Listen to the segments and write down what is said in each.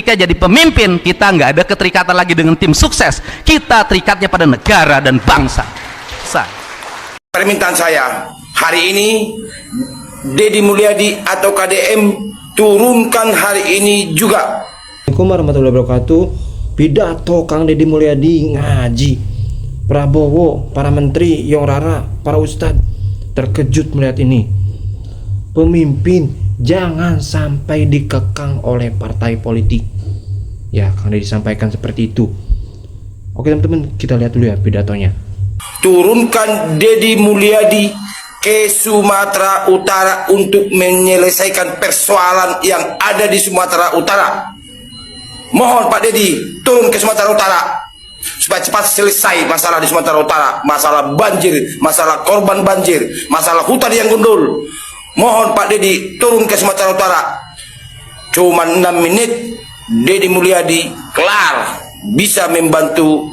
Ketika jadi pemimpin, kita nggak ada keterikatan lagi dengan tim sukses, kita terikatnya pada negara dan bangsa. Permintaan saya hari ini, Deddy Mulyadi atau KDM turunkan hari ini juga. Assalamualaikum warahmatullahi wabarakatuh. Pidato Kang Deddy Mulyadi ngaji Prabowo, para menteri, Yong Rara, para ustadz terkejut melihat ini. Pemimpin jangan sampai dikekang oleh partai politik. Ya, Kang Deddy sampaikan seperti itu. Oke teman-teman, kita lihat dulu ya pidatonya. Turunkan Deddy Mulyadi ke Sumatera Utara untuk menyelesaikan persoalan yang ada di Sumatera Utara. Mohon Pak Deddy turun ke Sumatera Utara supaya cepat selesai masalah di Sumatera Utara, masalah banjir, masalah korban banjir, masalah hutan yang gundul. Mohon Pak Deddy turun ke Sumatera Utara. Cuma 6 menit Deddy Mulyadi kelar, bisa membantu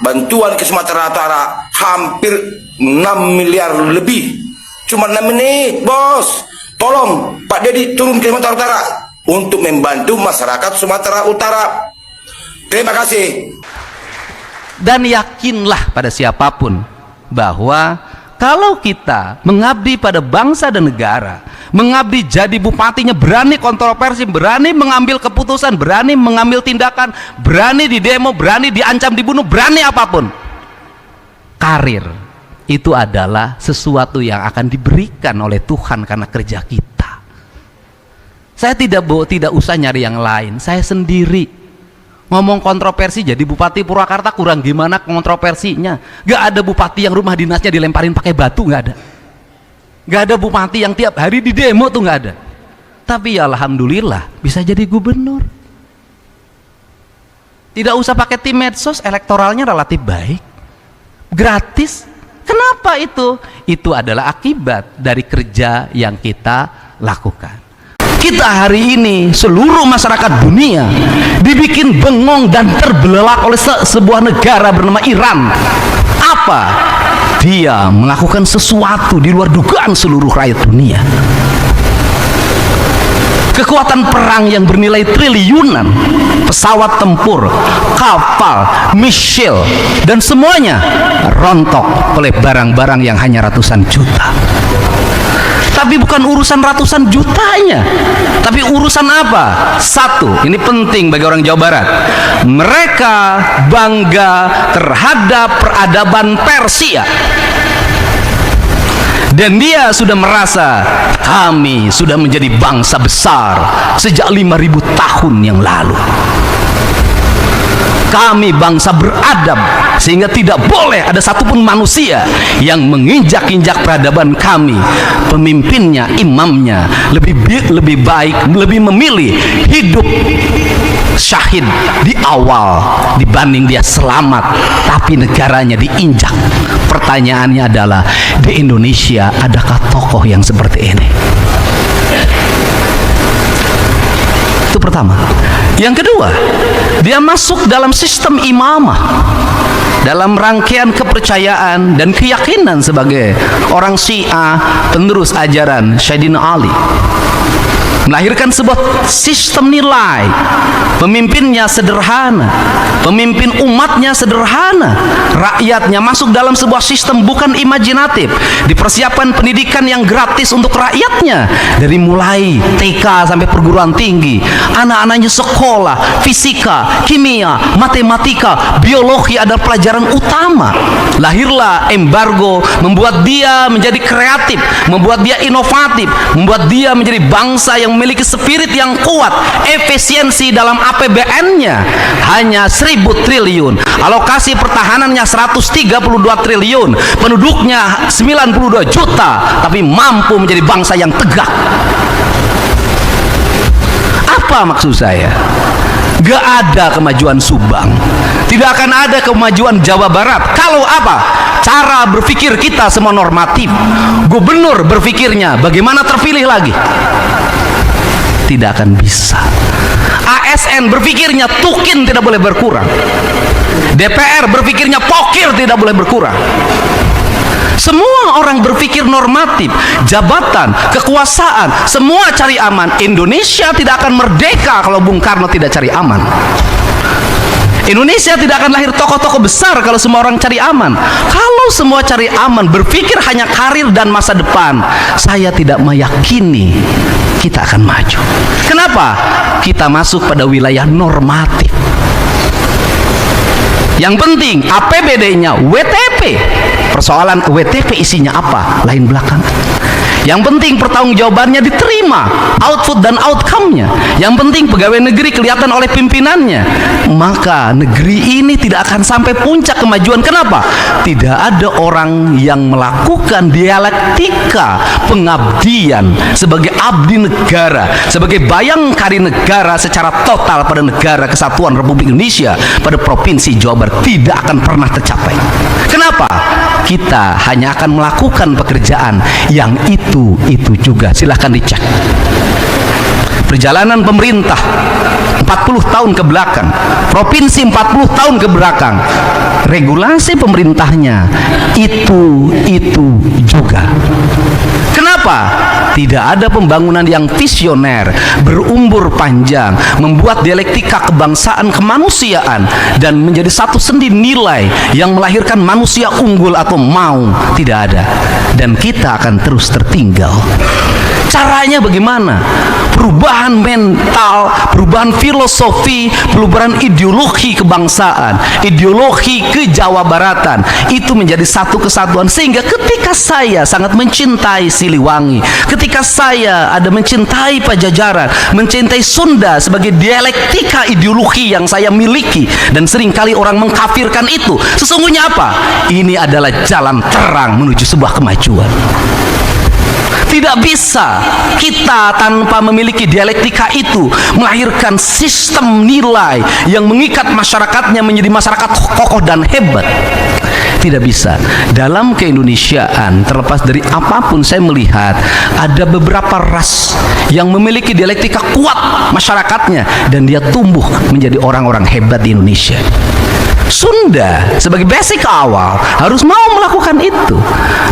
bantuan ke Sumatera Utara hampir 6 miliar lebih. Cuma 6 menit, bos. Tolong Pak Deddy turun ke Sumatera Utara untuk membantu masyarakat Sumatera Utara. Terima kasih. Dan yakinlah pada siapapun bahwa kalau kita mengabdi pada bangsa dan negara, mengabdi jadi bupatinya, berani kontroversi, berani mengambil keputusan, berani mengambil tindakan, berani di demo, berani diancam dibunuh, berani apapun, karir itu adalah sesuatu yang akan diberikan oleh Tuhan karena kerja kita. Saya tidak usah nyari yang lain, saya sendiri ngomong kontroversi jadi bupati Purwakarta kurang gimana kontroversinya. Gak ada bupati yang rumah dinasnya dilemparin pakai batu, gak ada. Gak ada bupati yang tiap hari di demo tuh, gak ada. Tapi ya alhamdulillah bisa jadi gubernur. Tidak usah pakai tim medsos, elektoralnya relatif baik, gratis. Kenapa itu? Itu adalah akibat dari kerja yang kita lakukan. Kita hari ini, seluruh masyarakat dunia dibikin bengong dan terbelalak oleh sebuah negara bernama Iran. Apa? Dia melakukan sesuatu di luar dugaan seluruh rakyat dunia. Kekuatan perang yang bernilai triliunan, pesawat tempur, kapal, misil, dan semuanya rontok oleh barang-barang yang hanya ratusan juta. Tapi bukan urusan ratusan jutanya, tapi urusan apa? Satu, ini penting bagi orang Jawa Barat. Mereka bangga terhadap peradaban Persia. Dan dia sudah merasa kami sudah menjadi bangsa besar sejak 5.000 tahun yang lalu. Kami bangsa beradab sehingga tidak boleh ada satupun manusia yang menginjak-injak peradaban kami. Pemimpinnya, imamnya lebih baik, lebih memilih hidup syahid di awal dibanding dia selamat tapi negaranya diinjak. Pertanyaannya adalah, di Indonesia adakah tokoh yang seperti ini? Itu pertama. Yang kedua, dia masuk dalam sistem imamah, dalam rangkaian kepercayaan dan keyakinan sebagai orang Syiah, penerus ajaran Sayyidina Ali, melahirkan sebuah sistem nilai. Pemimpinnya sederhana, pemimpin umatnya sederhana, rakyatnya masuk dalam sebuah sistem bukan imajinatif. Dipersiapkan pendidikan yang gratis untuk rakyatnya dari mulai TK sampai perguruan tinggi. Anak-anaknya sekolah fisika, kimia, matematika, biologi adalah pelajaran utama. Lahirlah embargo, membuat dia menjadi kreatif, membuat dia inovatif, membuat dia menjadi bangsa yang memiliki spirit yang kuat. Efisiensi dalam APBN-nya hanya 1.000 triliun, alokasi pertahanannya 132 triliun, penduduknya 92 juta, tapi mampu menjadi bangsa yang tegak. Apa maksud saya? Gak ada kemajuan Subang, tidak akan ada kemajuan Jawa Barat kalau apa? Cara berpikir kita semua normatif. Gubernur berpikirnya bagaimana terpilih lagi? Tidak akan bisa. ASN berpikirnya tukin tidak boleh berkurang. DPR berpikirnya pokir tidak boleh berkurang. Semua orang berpikir normatif, jabatan, kekuasaan, semua cari aman. Indonesia tidak akan merdeka kalau Bung Karno tidak cari aman. Indonesia tidak akan lahir tokoh-tokoh besar kalau semua orang cari aman. Kalau semua cari aman, berpikir hanya karir dan masa depan, saya tidak meyakini kita akan maju. Kenapa? Kita masuk pada wilayah normatif. Yang penting APBD-nya WTP. Persoalan WTP isinya apa? Lain belakang. Yang penting pertanggungjawabannya diterima, output dan outcome-nya. Yang penting pegawai negeri kelihatan oleh pimpinannya. Maka negeri ini tidak akan sampai puncak kemajuan. Kenapa? Tidak ada orang yang melakukan dialektika pengabdian sebagai abdi negara, sebagai bayangkari negara secara total pada negara kesatuan Republik Indonesia, pada provinsi Jawa Barat, tidak akan pernah tercapai. Kenapa? Kita hanya akan melakukan pekerjaan yang itu juga. Silahkan dicek perjalanan pemerintah 40 tahun ke belakang, provinsi 40 tahun ke belakang, regulasi pemerintahnya itu juga. Kenapa? Tidak ada pembangunan yang visioner, berumur panjang, membuat dialektika kebangsaan kemanusiaan dan menjadi satu sendi nilai yang melahirkan manusia unggul atau mau. Tidak ada. Dan kita akan terus tertinggal. Caranya bagaimana? Perubahan mental, perubahan filosofi, perubahan ideologi kebangsaan, ideologi kejawabaratan, itu menjadi satu kesatuan. Sehingga ketika saya sangat mencintai Siliwangi, ketika saya ada mencintai Pajajaran, mencintai Sunda sebagai dialektika ideologi yang saya miliki, dan seringkali orang mengkafirkan itu, sesungguhnya apa? Ini adalah jalan terang menuju sebuah kemajuan. Tidak bisa kita tanpa memiliki dialektika itu melahirkan sistem nilai yang mengikat masyarakatnya menjadi masyarakat kokoh dan hebat. Tidak bisa. Dalam keindonesiaan, terlepas dari apapun, saya melihat ada beberapa ras yang memiliki dialektika kuat masyarakatnya, dan dia tumbuh menjadi orang-orang hebat di Indonesia. Sunda sebagai basic awal harus mau melakukan itu.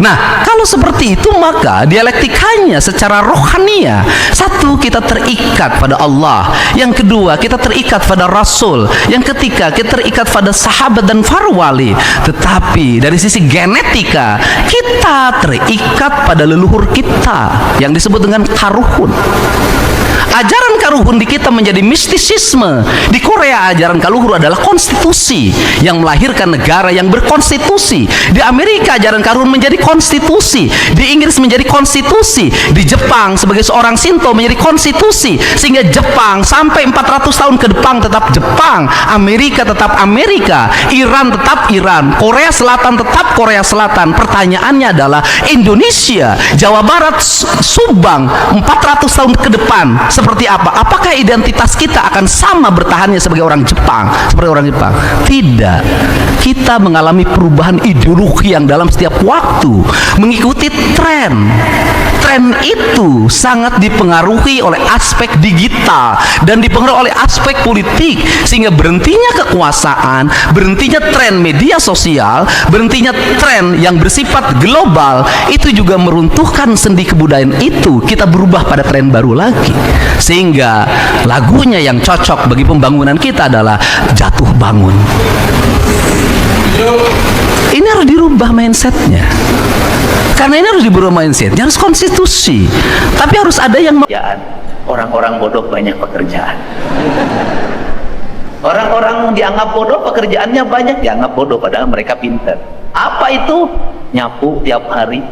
Nah, kalau seperti itu, maka dialektikanya secara rohania, satu, kita terikat pada Allah. Yang kedua, kita terikat pada Rasul. Yang ketiga, kita terikat pada sahabat dan para wali. Tetapi dari sisi genetika, kita terikat pada leluhur kita yang disebut dengan karuhun. Ajaran karuhun di kita menjadi mistisisme. Di Korea ajaran karuhun adalah konstitusi yang melahirkan negara yang berkonstitusi. Di Amerika ajaran karuhun menjadi konstitusi. Di Inggris menjadi konstitusi. Di Jepang sebagai seorang Shinto menjadi konstitusi. Sehingga Jepang sampai 400 tahun ke depan tetap Jepang, Amerika tetap Amerika, Iran tetap Iran, Korea Selatan tetap Korea Selatan. Pertanyaannya adalah Indonesia, Jawa Barat, Subang 400 tahun ke depan seperti apa? Apakah identitas kita akan sama bertahannya sebagai orang Jepang, seperti orang Jepang? Tidak. Kita mengalami perubahan ideologi yang dalam setiap waktu mengikuti tren. Tren itu sangat dipengaruhi oleh aspek digital dan dipengaruhi oleh aspek politik, sehingga berhentinya kekuasaan, berhentinya tren media sosial, berhentinya tren yang bersifat global, itu juga meruntuhkan sendi kebudayaan itu. Kita berubah pada tren baru lagi. Sehingga lagunya yang cocok bagi pembangunan kita adalah Jatuh Bangun. Ini harus dirubah mindsetnya. Karena ini harus dirubah mindsetnya, harus konstitusi. Tapi harus ada yang orang-orang bodoh banyak pekerjaan. Orang-orang dianggap bodoh, pekerjaannya banyak, dianggap bodoh padahal mereka pintar. Apa itu? Nyapu tiap hari,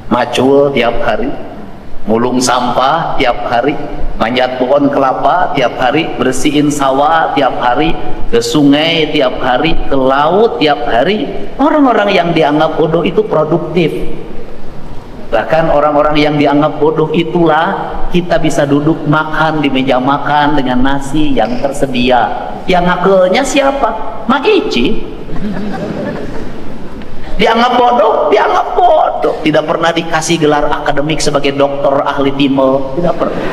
macul tiap hari, mulung sampah tiap hari, manjat pohon kelapa tiap hari, bersihin sawah tiap hari, ke sungai tiap hari, ke laut tiap hari. Orang-orang yang dianggap bodoh itu produktif. Bahkan orang-orang yang dianggap bodoh itulah kita bisa duduk makan di meja makan dengan nasi yang tersedia. Yang ngakelnya siapa? Maici. Dianggap bodoh, dianggap bodoh. Tidak pernah dikasih gelar akademik sebagai doktor ahli timel, tidak pernah.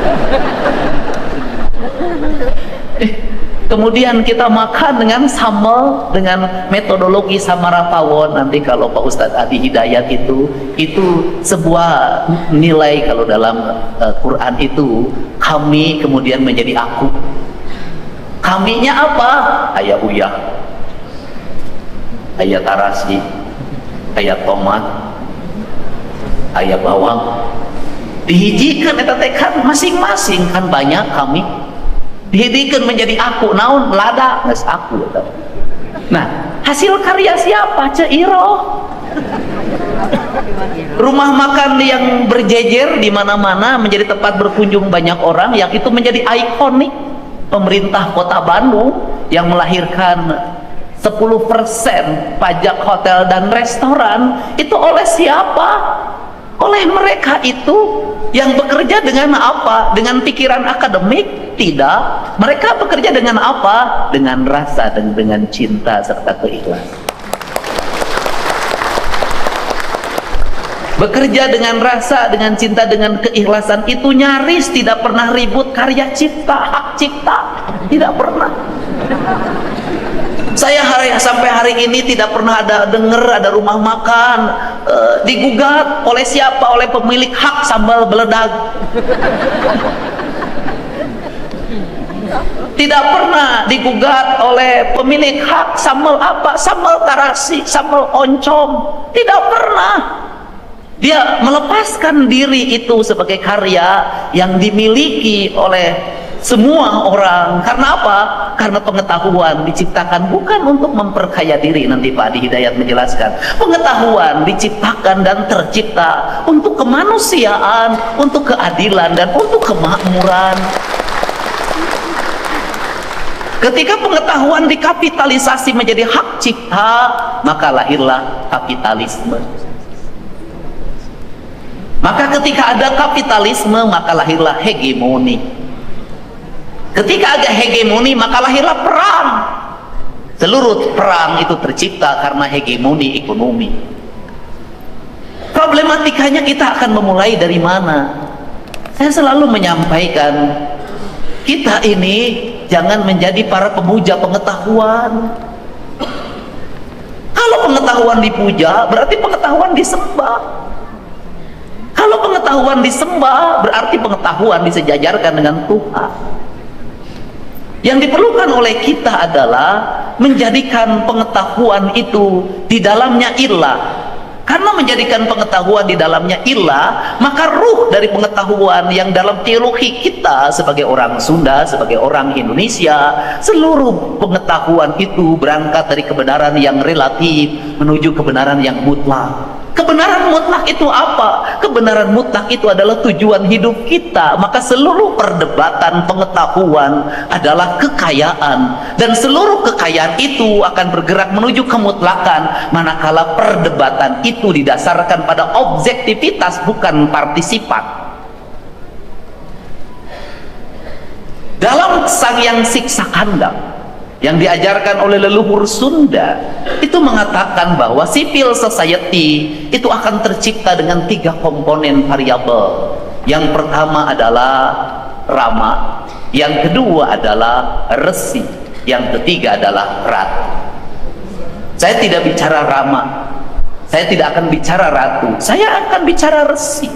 Kemudian kita makan dengan sambal dengan metodologi Samara Pawon. Nanti kalau Pak Ustadz Adi Hidayat itu sebuah nilai kalau dalam Quran itu, kami kemudian menjadi aku. Kaminya apa? Ayah uyah, ayah tarasi, ayah tomat, ayah bawang. Dihijikan eta teh kan masing-masing kan banyak kami. Dihijikan menjadi aku, naon lada geus aku. Nah, hasil karya siapa? Ceiroh. Rumah makan yang berjejer di mana-mana menjadi tempat berkunjung banyak orang, yang itu menjadi ikonik. Pemerintah Kota Bandung yang melahirkan 10% pajak hotel dan restoran itu oleh siapa? Oleh mereka itu yang bekerja dengan apa? Dengan pikiran akademik? Tidak. Mereka bekerja dengan apa? Dengan rasa dan dengan cinta serta keikhlasan. Bekerja dengan rasa, dengan cinta, dengan keikhlasan itu nyaris tidak pernah ribut karya cipta, hak cipta, tidak pernah. Saya sampai hari ini tidak pernah dengar ada rumah makan digugat oleh siapa? Oleh pemilik hak sambal beledag. Tidak pernah digugat oleh pemilik hak sambal apa? Sambal tarasi, sambal oncom. Tidak pernah. Dia melepaskan diri itu sebagai karya yang dimiliki oleh semua orang. Karena apa? Karena pengetahuan diciptakan bukan untuk memperkaya diri. Nanti Pak Adi Hidayat menjelaskan. Pengetahuan diciptakan dan tercipta untuk kemanusiaan, untuk keadilan, dan untuk kemakmuran. Ketika pengetahuan dikapitalisasi menjadi hak cipta, maka lahirlah kapitalisme. Maka ketika ada kapitalisme, maka lahirlah hegemoni. Ketika ada hegemoni, maka lahirlah perang. Seluruh perang itu tercipta karena hegemoni ekonomi. Problematikanya kita akan memulai dari mana? Saya selalu menyampaikan, kita ini jangan menjadi para pemuja pengetahuan. Kalau pengetahuan dipuja, berarti pengetahuan disembah. Kalau pengetahuan disembah, berarti pengetahuan disejajarkan dengan Tuhan. Yang diperlukan oleh kita adalah menjadikan pengetahuan itu di dalamnya ilah. Karena menjadikan pengetahuan di dalamnya ilah, maka ruh dari pengetahuan yang dalam teologi kita sebagai orang Sunda, sebagai orang Indonesia, seluruh pengetahuan itu berangkat dari kebenaran yang relatif menuju kebenaran yang mutlak. Kebenaran mutlak itu apa? Kebenaran mutlak itu adalah tujuan hidup kita. Maka seluruh perdebatan pengetahuan adalah kekayaan, dan seluruh kekayaan itu akan bergerak menuju kemutlakan manakala perdebatan itu didasarkan pada objektivitas, bukan partisipan. Dalam Sangyang Siksa Kandang yang diajarkan oleh leluhur Sunda itu mengatakan bahwa civil society itu akan tercipta dengan 3 komponen variabel. Yang pertama adalah rama, yang kedua adalah resi, yang ketiga adalah ratu. Saya tidak bicara rama, saya tidak akan bicara ratu, saya akan bicara resi.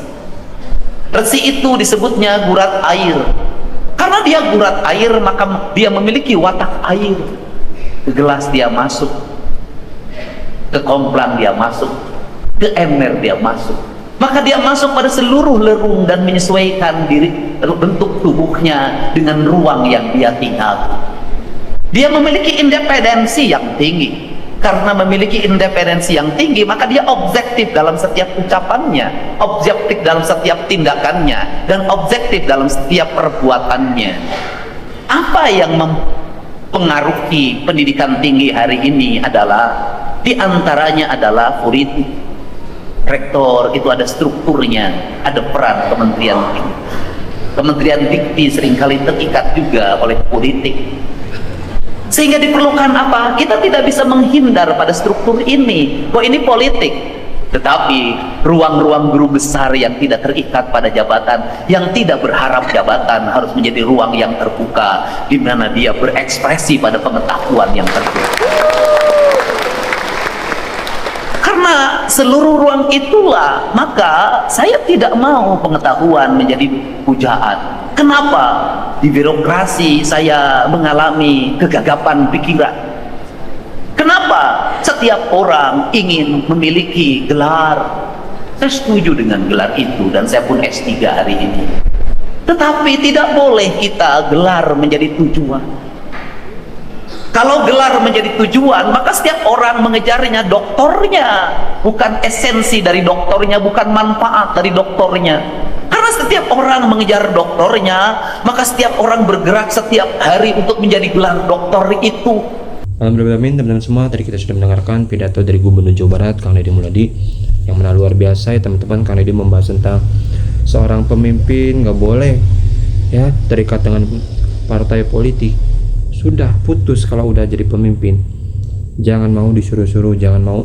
Resi itu disebutnya gurat air. Karena dia gurat air, maka dia memiliki watak air. Ke gelas dia masuk, ke komplang dia masuk, ke ember dia masuk. Maka dia masuk pada seluruh lerung dan menyesuaikan diri, bentuk tubuhnya dengan ruang yang dia tinggal. Dia memiliki independensi yang tinggi. Karena memiliki independensi yang tinggi, maka dia objektif dalam setiap ucapannya, objektif dalam setiap tindakannya, dan objektif dalam setiap perbuatannya. Apa yang mempengaruhi pendidikan tinggi hari ini adalah, diantaranya adalah politik. Rektor itu ada strukturnya, ada peran Kementerian Dikti. Kementerian Dikti seringkali terikat juga oleh politik. Sehingga diperlukan apa? Kita tidak bisa menghindar pada struktur ini. Bahwa ini politik. Tetapi ruang-ruang guru besar yang tidak terikat pada jabatan, yang tidak berharap jabatan, harus menjadi ruang yang terbuka, di mana dia berekspresi pada pengetahuan yang terbuka. Karena seluruh ruang itulah, maka saya tidak mau pengetahuan menjadi pujaan. Kenapa? Di birokrasi saya mengalami kegagapan pikiran. Kenapa? Setiap orang ingin memiliki gelar. Saya setuju dengan gelar itu dan saya pun S3 hari ini. Tetapi tidak boleh kita gelar menjadi tujuan. Kalau gelar menjadi tujuan, maka setiap orang mengejarnya doktornya, bukan esensi dari doktornya, bukan manfaat dari doktornya. Karena setiap orang mengejar doktornya, maka setiap orang bergerak setiap hari untuk menjadi gelar doktor itu. Alhamdulillah, teman-teman semua, tadi kita sudah mendengarkan pidato dari Gubernur Jawa Barat Kang Deddy Mulyadi yang mana luar biasa ya teman-teman. Kang Deddy membahas tentang seorang pemimpin nggak boleh ya terikat dengan partai politik. Sudah putus kalau udah jadi pemimpin, jangan mau disuruh-suruh, jangan mau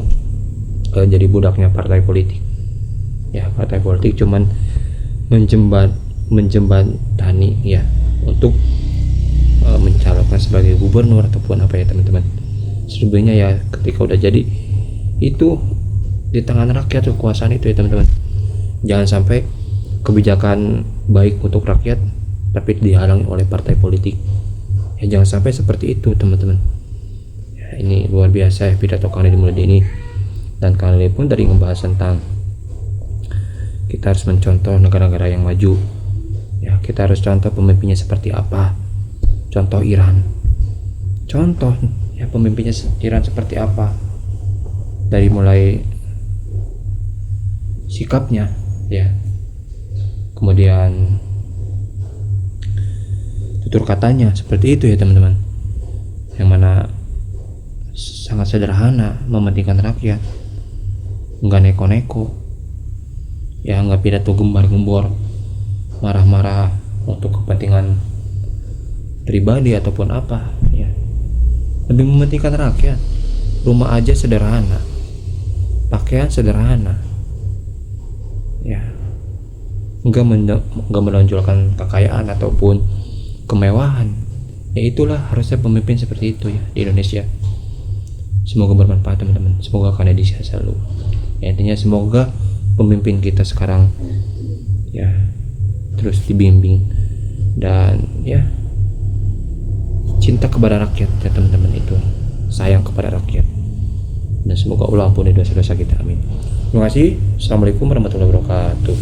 jadi budaknya partai politik. Ya, partai politik cuman menjembatani ya untuk mencalonkan sebagai gubernur ataupun apa ya teman-teman. Sebenarnya ya ketika udah jadi itu di tangan rakyat kekuasaan itu ya teman-teman. Jangan sampai kebijakan baik untuk rakyat tapi dihalangi oleh partai politik. Ya jangan sampai seperti itu teman-teman. Ya, ini luar biasa ya pidato Kang Deddy Mulyadi ini. Dan Kang Deddy pun tadi membahas tentang kita harus mencontoh negara-negara yang maju. Ya, kita harus contoh pemimpinnya seperti apa. Contoh Iran. Contoh ya pemimpinnya Iran seperti apa. Dari mulai sikapnya ya. Kemudian tutur katanya seperti itu ya teman-teman. Yang mana sangat sederhana, mementingkan rakyat. Enggak neko-neko. Ya enggak pidato gembar-gembor, marah-marah untuk kepentingan pribadi ataupun apa ya. Lebih mementingkan rakyat. Rumah aja sederhana, pakaian sederhana ya, enggak menonjolkan kekayaan ataupun kemewahan. Ya itulah harusnya pemimpin seperti itu ya di Indonesia. Semoga bermanfaat teman-teman, semoga kalian sehat selalu ya. Intinya semoga pemimpin kita sekarang ya terus dibimbing dan ya cinta kepada rakyat ya teman-teman, itu sayang kepada rakyat, dan semoga Allah ampuni dosa-dosa kita, amin. Terima kasih. Assalamualaikum warahmatullahi wabarakatuh.